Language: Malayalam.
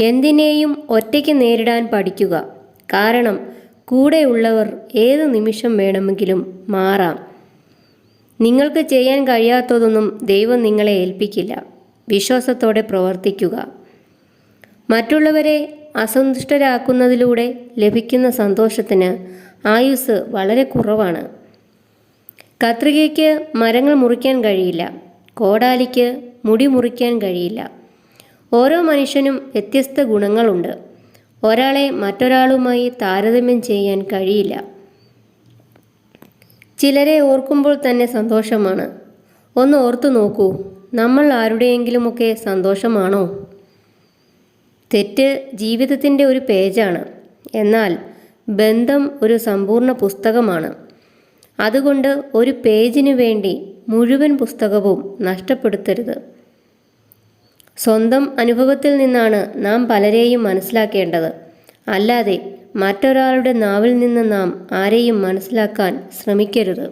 എന്തിനേയും ഒറ്റയ്ക്ക് നേരിടാൻ പഠിക്കുക. കാരണം കൂടെയുള്ളവർ ഏത് നിമിഷം വേണമെങ്കിലും മാറാം. നിങ്ങൾക്ക് ചെയ്യാൻ കഴിയാത്തതൊന്നും ദൈവം നിങ്ങളെ ഏൽപ്പിക്കില്ല. വിശ്വാസത്തോടെ പ്രവർത്തിക്കുക. മറ്റുള്ളവരെ അസന്തുഷ്ടരാക്കുന്നതിലൂടെ ലഭിക്കുന്ന സന്തോഷത്തിന് ആയുസ് വളരെ കുറവാണ്. കത്രികയ്ക്ക് മരങ്ങൾ മുറിക്കാൻ കഴിയില്ല. കോടാലിക്ക് മുടി മുറിക്കാൻ കഴിയില്ല. ഓരോ മനുഷ്യനും വ്യത്യസ്ത ഗുണങ്ങളുണ്ട്. ഒരാളെ മറ്റൊരാളുമായി താരതമ്യം ചെയ്യാൻ കഴിയില്ല. ചിലരെ ഓർക്കുമ്പോൾ തന്നെ സന്തോഷമാണ്. ഒന്ന് ഓർത്തു നോക്കൂ, നമ്മൾ ആരുടെയെങ്കിലുമൊക്കെ സന്തോഷമാണോ? തെറ്റ് ജീവിതത്തിൻ്റെ ഒരു പേജാണ്. എന്നാൽ ബന്ധം ഒരു സമ്പൂർണ്ണ പുസ്തകമാണ്. അതുകൊണ്ട് ഒരു പേജിനു വേണ്ടി മുഴുവൻ പുസ്തകവും നഷ്ടപ്പെടുത്തരുത്. സ്വന്തം അനുഭവത്തിൽ നിന്നാണ് നാം പലരെയും മനസ്സിലാക്കേണ്ടത്. അല്ലാതെ മറ്റൊരാളുടെ നാവിൽ നിന്ന് നാം ആരെയും മനസ്സിലാക്കാൻ ശ്രമിക്കരുത്.